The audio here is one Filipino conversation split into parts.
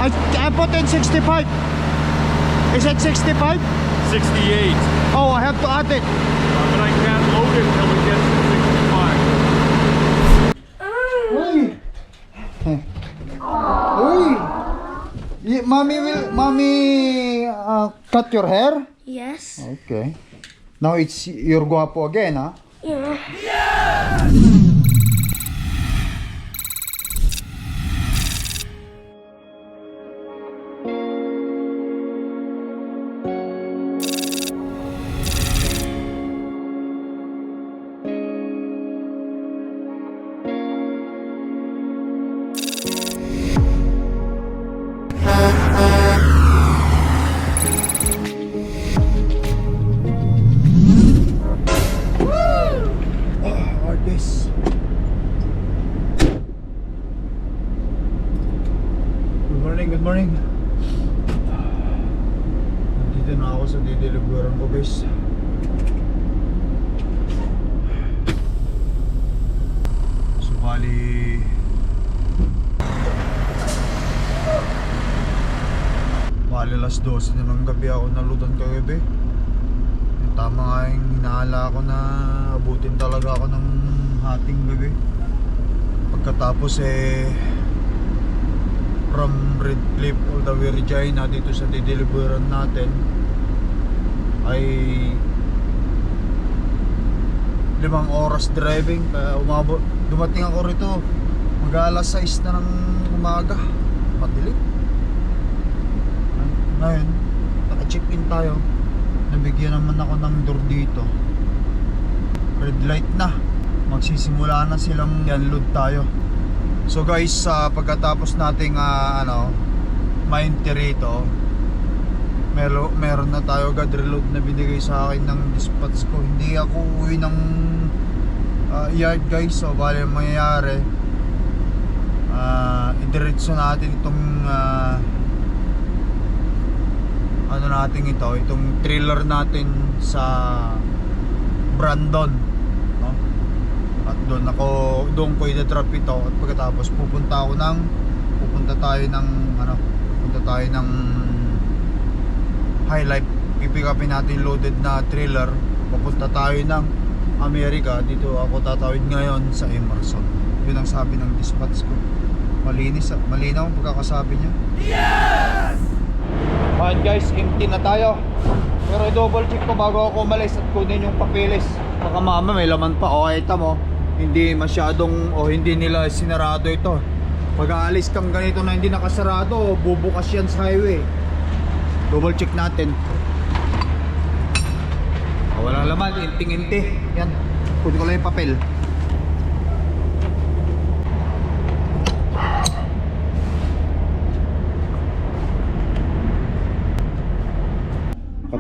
I put in 65. Is it 65? 68. Oh, I have to add it. But I can't load it till it gets to 65. Uy! Mommy cut your hair? Yes. Okay. Now it's your guapo again, huh? Yeah. Good morning. Nandito na ako sa dideliveran ko, guys. So bali alas 12 na ng gabi ako nalutan kagabi. Tama nga yung hinahala ko na abutin talaga ako ng hating gabi. Pagkatapos from Redcliffe all the way Regina dito sa dideliveran natin ay 5 oras driving. Dumating ako rito mag-alas 6 na ng umaga, madilim. Ngayon naka-check-in tayo, nabigyan naman ako ng door dito, red light na, magsisimula na silang unload tayo. So guys, pagkatapos nating ma-enter rito, meron na tayo agad reload na binigay sa akin ng dispatch ko. Hindi ako uwi ng yard, guys. So bali ang mangyayari, idiretso natin itong itong trailer natin sa Brandon, no? At doon ko i-drop ito, at pagkatapos pupunta tayo ng High Life. Pipick upin natin loaded na trailer, papunta tayo ng America. Dito ako tatawid ngayon sa Emerson. Yun ang sabi ng dispatch ko. Malinaw ang pagkakasabi niya. Yes! Alright guys, empty na tayo. Pero i-double check ko bago ako umalis at kunin yung papeles. Baka mama may laman pa. O ito mo, hindi masyadong, hindi nila sinarado ito. Pag aalis kang ganito na hindi nakasarado, bubukas yan sa highway. Double check natin. Wala laman, inting-inti. Yan, kunin ko lang yung papel.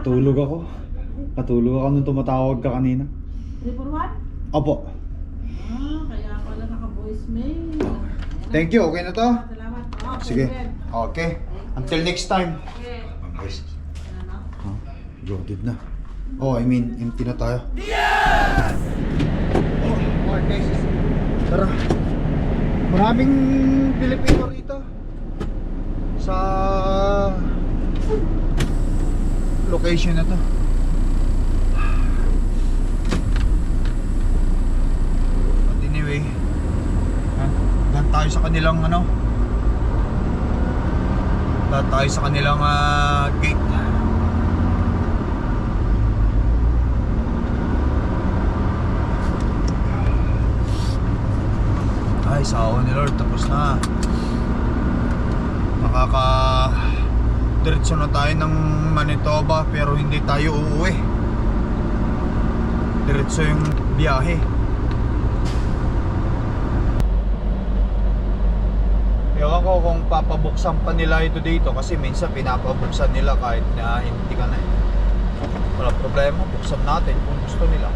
Katulog ako nung tumatawag ka kanina. 341? Opo. Kaya pala naka-voicemail. Thank you, okay na to? Salamat. Sige, okay. Until next time. Okay. Guys. Loaded na. Empty na tayo. Yes! Alright guys, tara. Maraming Pilipino rito sa location na to. But anyway, daan tayo sa kanilang gate. Ay, sa ni Lord, tapos na. Diretso na tayo ng Manitoba, pero hindi tayo uuwi. Diretso yung biyahe. Ewan ko kung papabuksan pa nila ito dito, kasi minsan pinapabuksan nila kahit na hindi ka na. Wala problema, buksan natin kung gusto nila.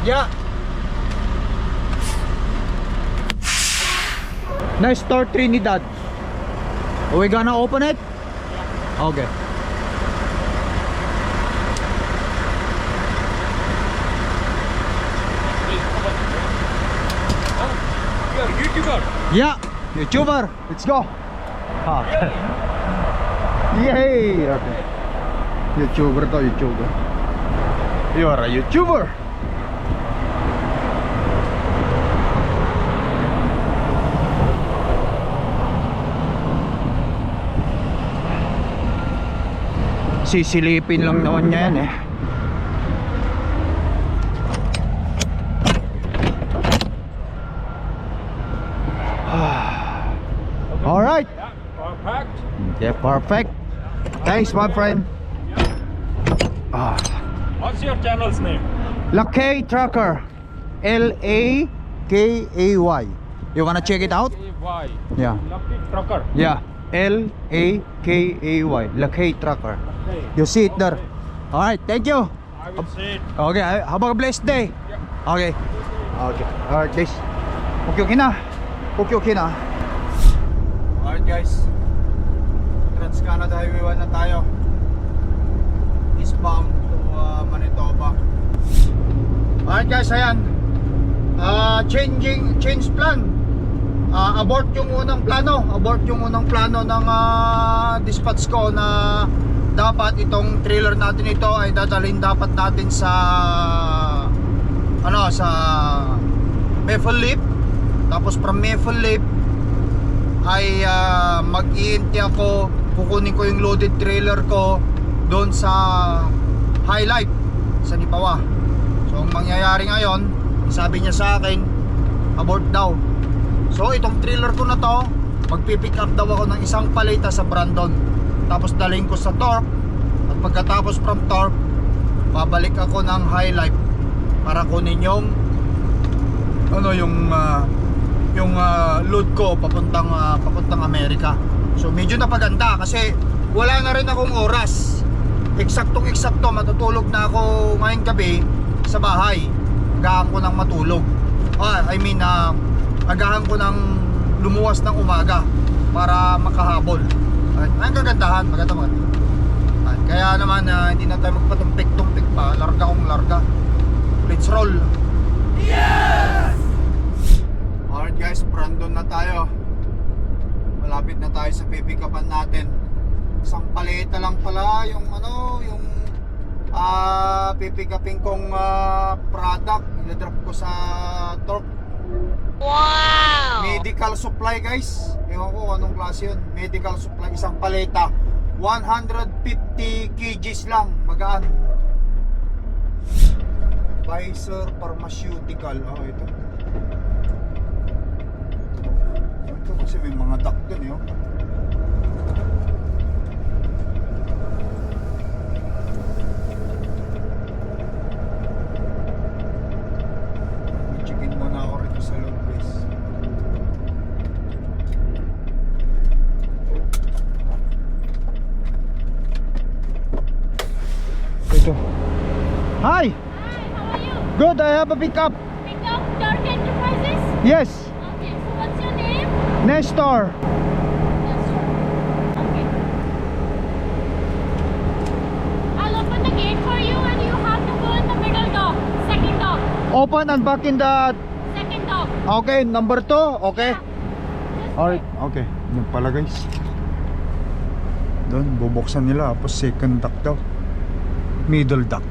Yeah. Nice store Trinidad. Are we gonna open it? Okay. You're a YouTuber. Yeah, YouTuber. Let's go. Ah. Yay! Okay. YouTuber to, YouTuber. You are a YouTuber. Sisilipin lang naman niya yan eh. Alright. Perfect. Yeah, perfect. Thanks, my friend. Ah, What's your channel's name? Lakay Trucker. L-A-K-A-Y. You wanna check it out? Why? Yeah. Lucky Trucker. Yeah. L-A-K-A-Y. Lakay Trucker. Okay. You see it there. Alright, thank you. I will see it. Okay, have a blessed day. Okay. Okay. Alright, guys. Okay na. Okay na. Alright, guys. Trans Canada Highway 1 na tayo. Eastbound to Manitoba. Alright, guys, ayan. Change plan. Abort yung unang plano. Abort yung unang plano ng dispatch ko na dapat itong trailer natin ito ay dadalhin dapat natin sa sa Maple Leaf. Tapos from Maple Leaf ay mag-iinti ako, kukunin ko yung loaded trailer ko doon sa High Life sa Nipawa. So ang mangyayari ngayon, sabi niya sa akin, abort daw. So itong trailer ko na to, magpipick up daw ako ng isang paleta sa Brandon. Tapos dalhin ko sa Torque. At pagkatapos from Torque, babalik ako ng High Life para kunin yung load ko papuntang Amerika. So medyo napaganda kasi wala na rin akong oras. Eksaktong-eksakto matutulog na ako ngayong gabi sa bahay. Agahan ko ng matulog. Agahan ko ng lumuwas ng umaga para makahabol. Ang kagandahan, maganda. Kaya naman hindi na tayo magpatumpik-tumpik pa. Larga kong larga. Let's roll. Yes! Alright guys, Brandon na tayo. Malapit na tayo sa pipick-upan natin. Isang paleta lang pala yung pipick-upin kong product. Ina-drop ko sa Torque. Wow! Medical supply, guys. Ewan ko anong klase yun. Medical supply, isang paleta. 150 kgs lang, magaan. Pfizer Pharmaceutical. Ito. Ito kasi may mga duct dun eh. Checkin muna ako rito sa loob, guys. Ito. Hi! Hi, how are you? Good, I have a pickup. Pick up Dark Enterprises? Yes, Okay, so what's your name? Nestor. Yes, sir. Okay. I'll open the gate for you and you have to go in the middle dock. Second dock. Open and back in the... Second dock. Okay, number 2. Okay. Just Alright, okay. Yan pala, guys. Doon, bubuksan nila. Tapos second duck daw. Middle duck.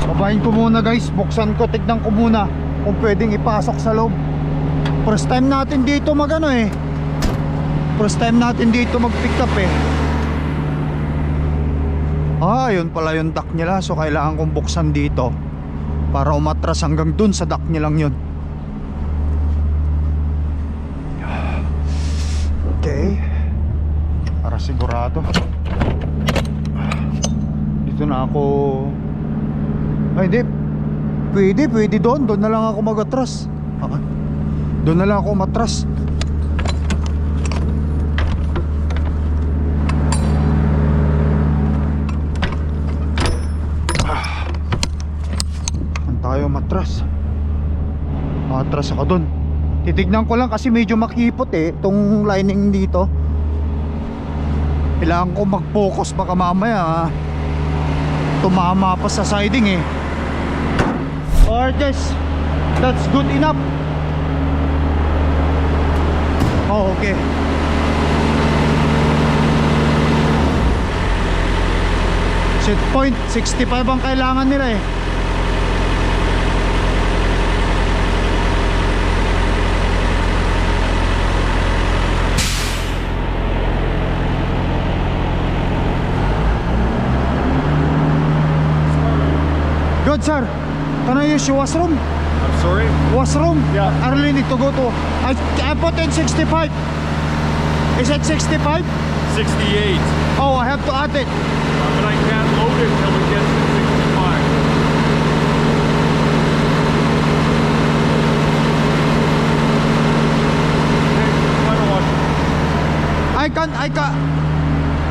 Babayin ko muna, guys. Buksan ko, tignan ko muna kung pwedeng ipasok sa loob. First time natin dito First time natin dito mag-pick up eh. Yun pala yung duck nila. So kailangan kong buksan dito para umatras hanggang dun sa duck nilang yun. Okay. Para sigurado. Dito na ako. Hindi. Pwede doon. Doon na lang ako mag-atras. Doon na lang ako umatras. Tayo matras. Atras ako doon. Titignan ko lang kasi medyo makipot eh itong lining dito. Kailangan ko mag-focus, baka mamaya tumama pa sa siding eh. Alright guys, that's good enough. Oh, okay. Set point 65 ang kailangan nila eh. Good sir. Can I use your washroom? I'm sorry? Washroom? Yeah. I really need to go to. I put in 65. Is it 65? 68. Oh, I have to add it. But I can't load it till we get to 65. Okay, final wash.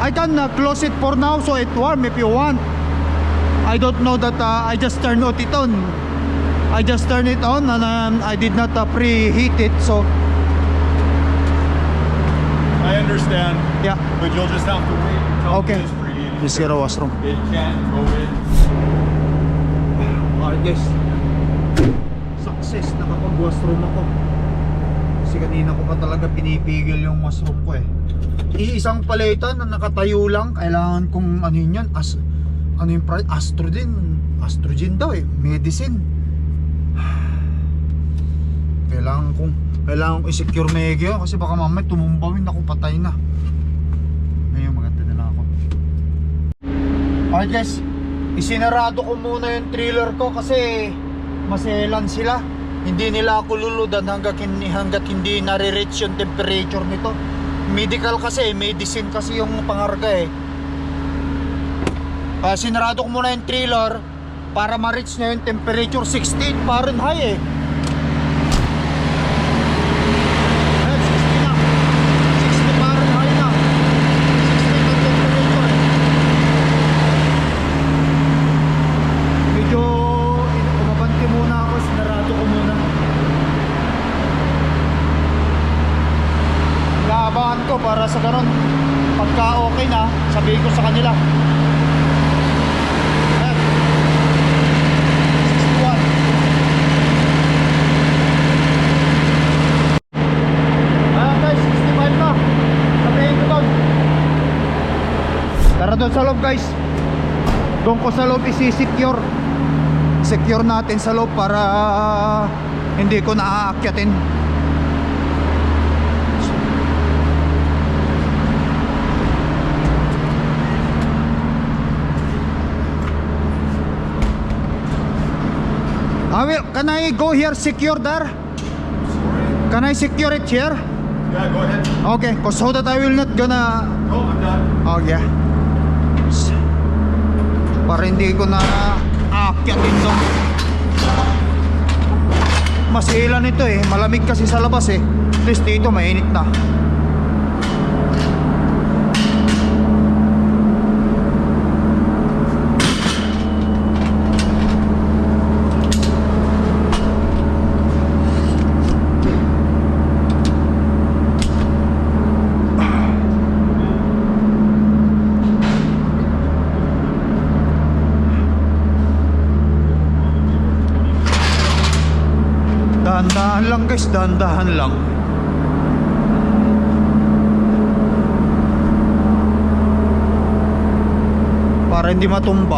I can close it for now so it warm if you want. I don't know that I just turned it on. I just turned it on and I did not preheat it, so I understand, yeah. but you'll just have to wait until Okay. it is preheated. Let's get a washroom. It can't go in. Alright guys, success, nakapag-washroom ako. Kasi kanina ko pa talaga pinipigil yung washroom ko eh. Iisang paleta na nakatayo lang, kailangan kong ano yun, ano yung price? Astrogen daw eh, medicine. Kailangan kong i-secure mega kasi baka mamaya tumumbawin ako, patay na. Ngayon maganda na lang ako. Alright guys, isinarado ko muna yung trailer ko kasi maselan sila. Hindi nila ako luludan hanggat hindi nare-reach yung temperature nito. Medical kasi, medicine kasi yung pangarga eh. Kaya sinarado ko muna yung trailer para ma-reach na yung temperature 68 Fahrenheit eh. Ayan, 60 na. 60 Fahrenheit na. 68 yung temperature eh. Medyo umabanti muna ako, sinarado ko muna. Naabangan ko para sa ganun, pagka okay na, sabihin ko sa kanila. Ayan, 61. Ayan guys, 65 na. Sabihin ko doon. Tara doon sa loob guys. Doon ko sa loob isi-secure. Secure natin sa loob para hindi ko naaakyatin. Can I go here, secure there? Can I secure it here? Yeah, go ahead. Okay, so that I will not gonna... No, I'm done. Oh yeah. Para hindi ko na aakyatin doon. Masilan ito eh, malamig kasi sa labas eh. At least dito mainit na. Dahan-dahan lang guys, dahan-dahan lang. Para hindi matumba.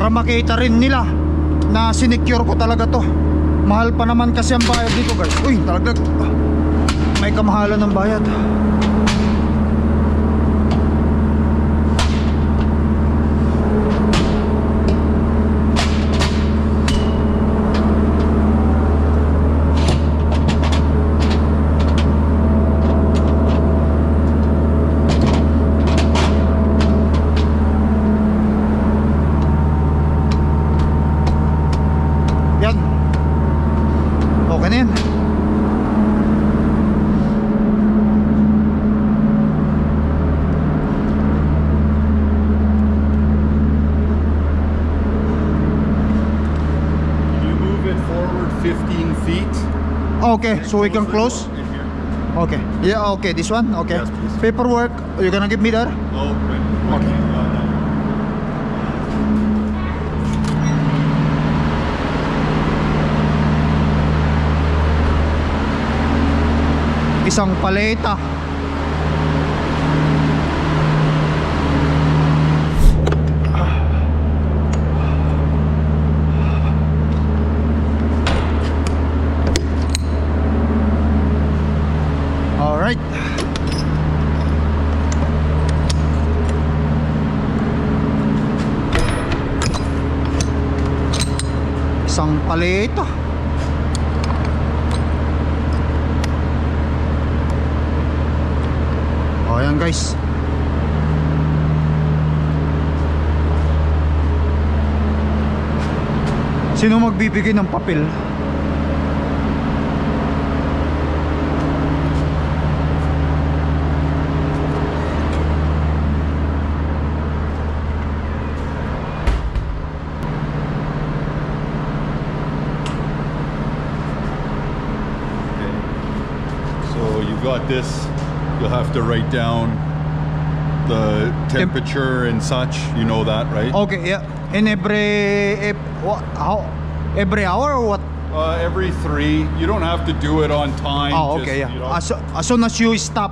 Makita rin nila na sinecure ko talaga to. Mahal pa naman kasi ang bayad dito guys. Uy, talaga may kamahalan ng bayad. feet. Okay, so we can close. In here. Okay. Yeah, okay. This one? Okay. Yes, please. Paperwork, you're gonna give me that? Oh, right. Okay. Isang paleta. All right. Isang paleta. O, ayan guys. Sino magbibigay ng papel? So you got this. You'll have to write down the temperature and such. You know that, right? Okay, yeah. In every hour or what? Every 3. You don't have to do it on time. Oh, just, okay, yeah. you know. As soon as you stop.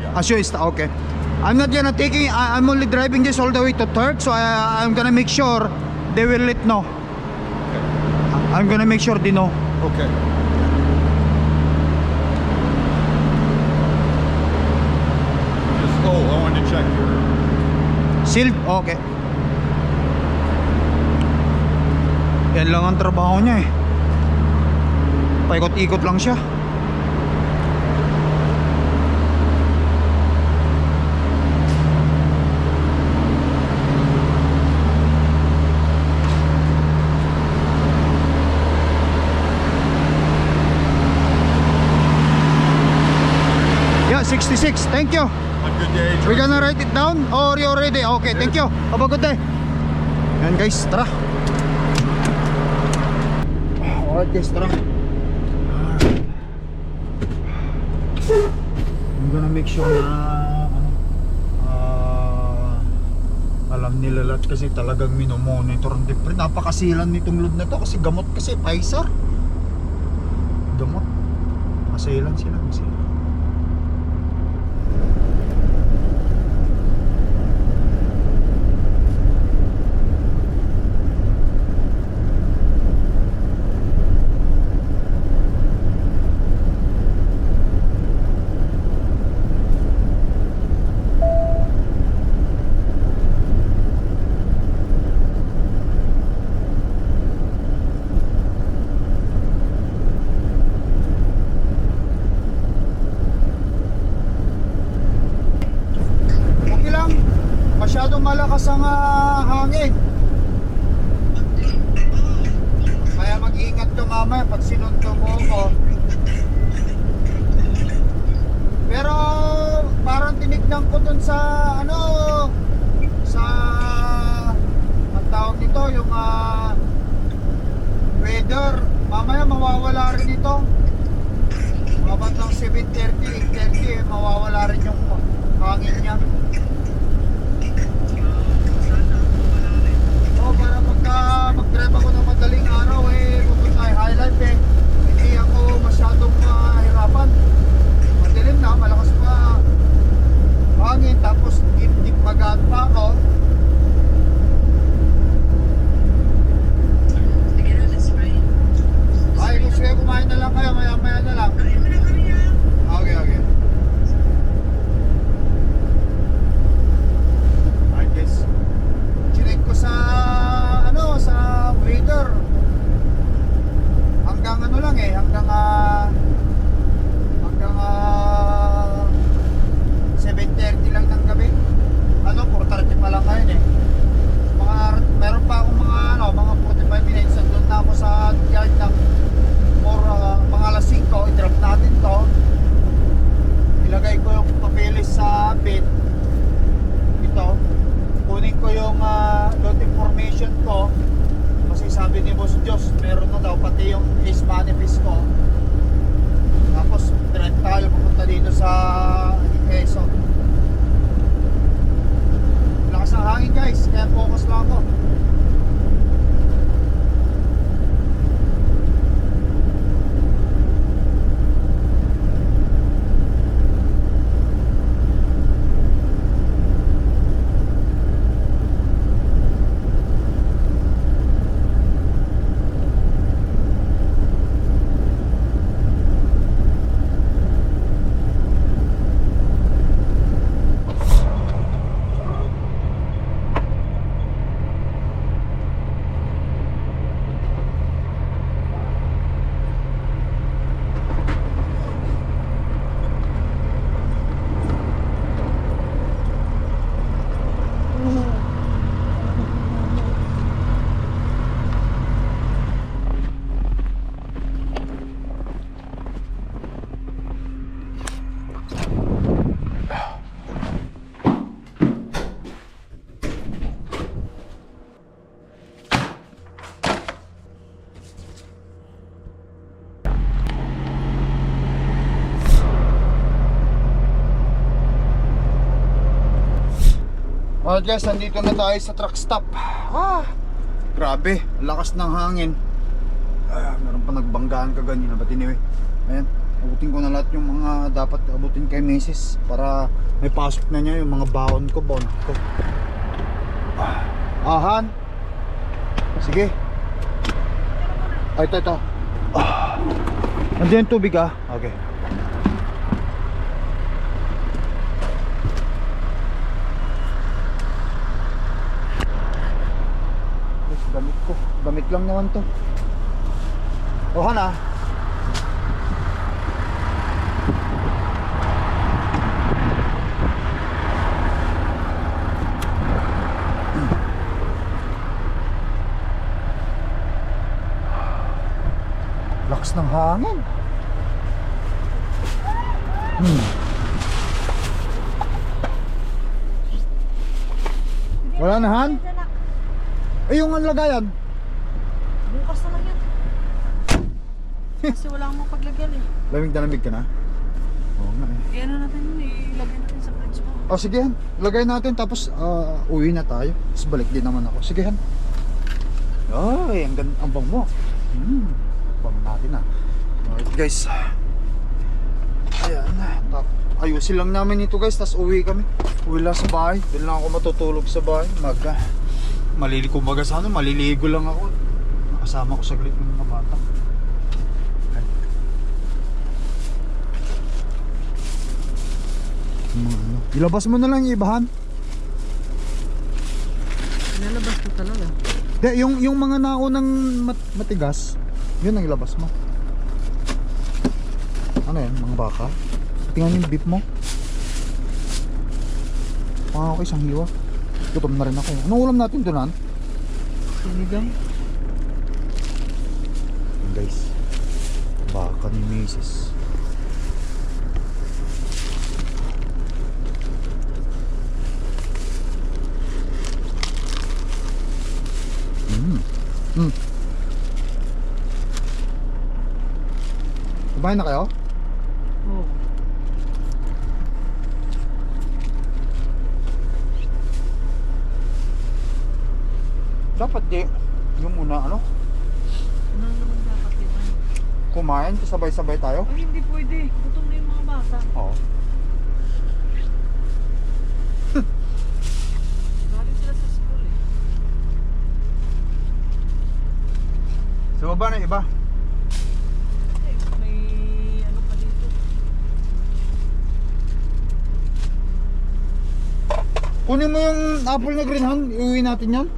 Yeah. As you stop, okay. I'm not gonna taking. I'm only driving this all the way to Turk, so I'm gonna make sure they will let know. I'm gonna make sure they know. Okay. Just I wanted to check your. Sealed? Okay. Yan lang ang trabaho niya eh. Paikot-ikot lang siya. Yeah, 66. Thank you. Have a good day. We're gonna write it down or you already? Okay, thank you. Have a good day. Yan guys, tara. Alright guys, tara. I'm gonna make sure na alam nila lahat kasi talagang minomonitor ang different. Napakasilan nitong load na to kasi gamot kasi Pfizer. Gamot. Masilan sila, masilan. Masyadong malakas ang hangin. Kaya mag-iingat ka mamaya pag sinundo mo ako. Pero parang tinignan ko dun sa sa ang tawag nito yung weather. Mamaya mawawala rin ito. Mga bandang 7:30, 8:30 mawawala rin yung hangin niya. Para pagka mag-drive ako ng madaling araw pupunta tayo highlight hindi ako masyadong mahirapan. Madilim na, malakas pa hangin, tapos dip magaan pa ako. Ay, gusto kayo kumain na lang kayo, maya na lang. Okay. pati yung case manifest ko. Tapos direct tayo pupunta dito sa Quezon. Lakas ng hangin guys, kaya focus lang ako. Alright guys, nandito na tayo sa truck stop. Grabe, ang lakas ng hangin. Meron pa nagbanggaan kaganina. But anyway, ayan, abutin ko na lahat yung mga dapat abutin kay Mrs. Para may pasok na niya yung mga baon ko. Han? Sige. Ay, ito. Nandiyan yung tubig Okay. Damit lang naman to. Han lakas ng hangin. Wala na Han? Yung ang lagayan. Bukas na lang yan. Kasi wala akong paglagyan eh. Lamig na lamig ka na? Oo nga eh. Ano natin yun, ilagay natin sa fridge mo. Sige Han, lagay natin tapos uwi na tayo. Tapos balik din naman ako. Sige Han. Ay, ang bang mo. Bang natin Alright guys. Ayan. Ayusin lang namin ito guys. Tapos uwi kami. Uwi lang sa bahay. Doon lang ako matutulog sa bahay. Maliligo lang ako. Nakasama ko saglit ng mga bata. Ilabas mo na lang yung ibahan. Nalabas ko talaga. Yung mga naunang matigas, yun ang ilabas mo. Ano yan? Mga baka? Tingnan yung beef mo. Ako isang hiwa. Gutom na rin ako. Anong ulam natin doon? Sinigang. Guys, baka ni Mrs. Kumain na kayo? Oo. Dapat yung muna Ano naman dapat yun? kumain, sabay-sabay tayo. Ay, hindi pwede. Gutom na yung mga bata. Oo. Galing sila sa school eh. Sa baba na iba. May ano pa dito. Kunin mo yung apple na green Han, iuwi natin yan.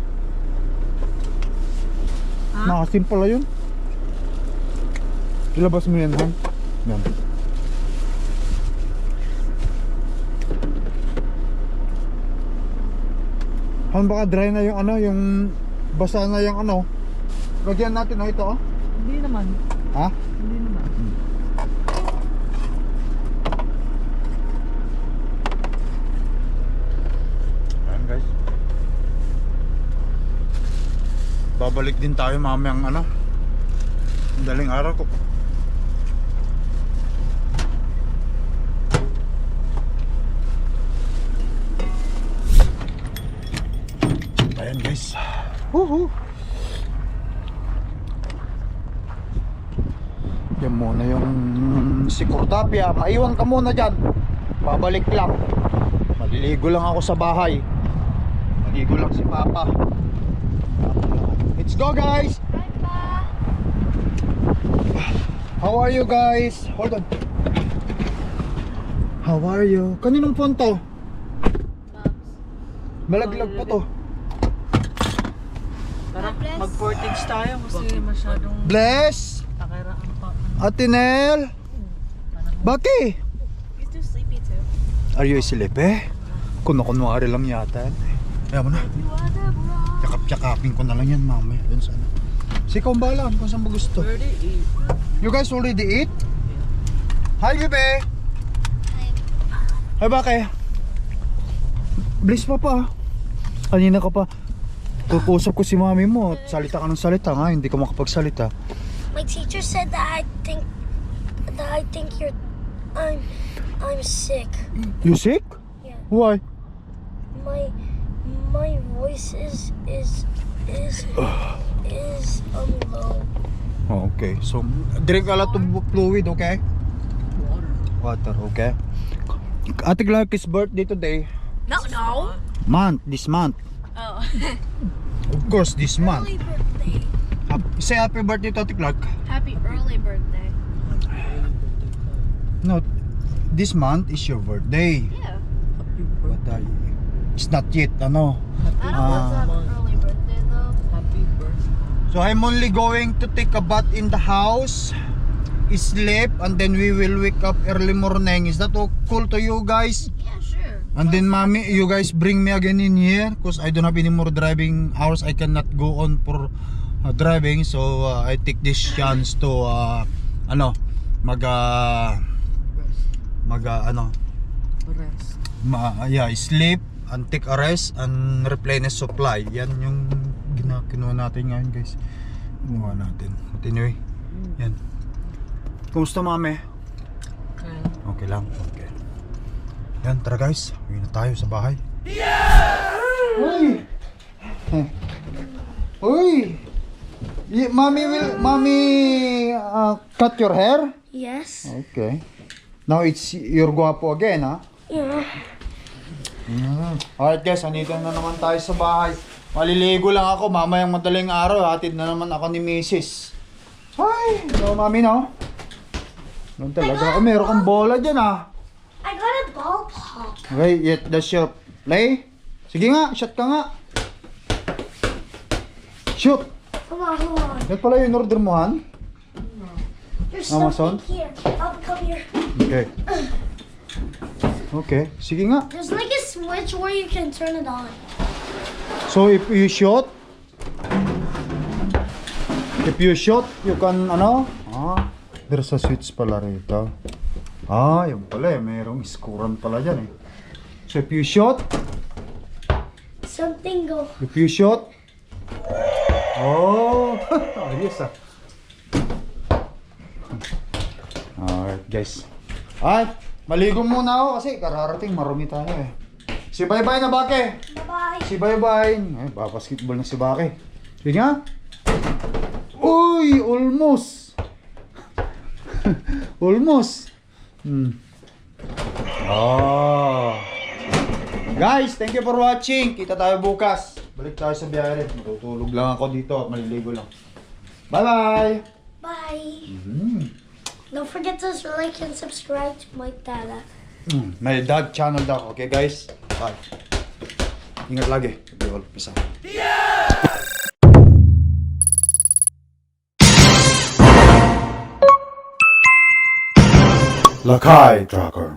Nakasimple lang yun. Ilabas mo yan Han. Yan. Han, baka dry na yung yung basa na yung lagyan natin ito Hindi naman. Ha? Hindi naman. Ayan guys. Babalik din tayo mamayang Daling araw ko. Ayan guys. Woohoo! Yan muna yung si Cortapia. Maiwan ka muna dyan. Babalik lang. Maliligo lang ako sa bahay. Maligo lang si Papa. Let's go guys! How are you guys? Hold on. How are you? Kaninong phone to? Malaglag pa to. Tara, mag-portage tayo kasi masyadong Bless! takiraan pa. Ate Nel! Baki? He's too sleepy too. Are you sleepy? Kuno-kunwari lang yata yan. Ayaw mo na. Yakap-yakapin ko na lang yan mamaya. Dun sana. Si ikaw ang bahala kung saan mo gusto. 38. You guys already eat? Hi, bebe! Hi, Baki! Bliss pa pa. Kanina ka pa. Kukusap ko si mami mo. Salita ka ng salita nga. Hindi ka makapagsalita. My teacher said that I think you're I'm sick. You sick? Yeah. Why? My voice is low. Oh, okay. So, drink a lot of fluid, okay? Water, okay? Ate Clark's birthday today. No. This month. Oh. Of course, this month. Early birthday. Say happy birthday to Ate Clark. Happy early birthday. No, this month is your birthday. Yeah. But it's not yet, ano? I don't want to have an early birthday though. Happy birthday. So I'm only going to take a bath in the house, sleep, and then we will wake up early morning. Is that all cool to you guys? Yeah, sure. And then mommy, you guys bring me again in here because I don't have any more driving hours. I cannot go on for driving, so I take this chance to Rest. sleep and take a rest and replenish supply. Yan yung kinuha natin ngayon guys. Kinuha natin. But anyway, yan. Kumusta mami? Okay. Okay lang. Okay. Yan, tara guys. Uwi na tayo sa bahay. Uy! Uy! Mommy cut your hair? Yes. Okay. Now it's your guwapo again, ha? Yeah. Alright guys, andito na naman tayo sa bahay. Maliligo lang ako, mamayang madaling araw, hatid na naman ako ni Mrs. Ay, no mami no? Noon talaga ako, meron kang bola dyan ah. I got a ball pop. Okay, yet that's your play. Sige nga, shot ka nga. Shoot! Hold on. Yan pala yung order mo, Han? There's Amazon? something here. I'll come here. Okay. Okay, sige nga. There's like a switch where you can turn it on. So if you shoot, you can there's a switch pala rito. Yun pala eh, mayroong iskuran pala dyan eh. So if you shoot, Something go. ayos ah. Alright guys. Alright, maligo muna ako kasi kararating marumi tayo eh. Si bye-bye na Bake. Bye-bye. Si bye-bye. Ay, basketball na si Bake. Sige nga. Uy, almost. Almost. Guys, thank you for watching. Kita tayo bukas. Balik tayo sa biyahe. Matutulog lang ako dito at maliligo lang. Bye-bye. Bye. Don't forget to like and subscribe to my dada. May dad channel daw. Okay guys? Bye. Ingat lagi. Peace out. Lakai Tracker.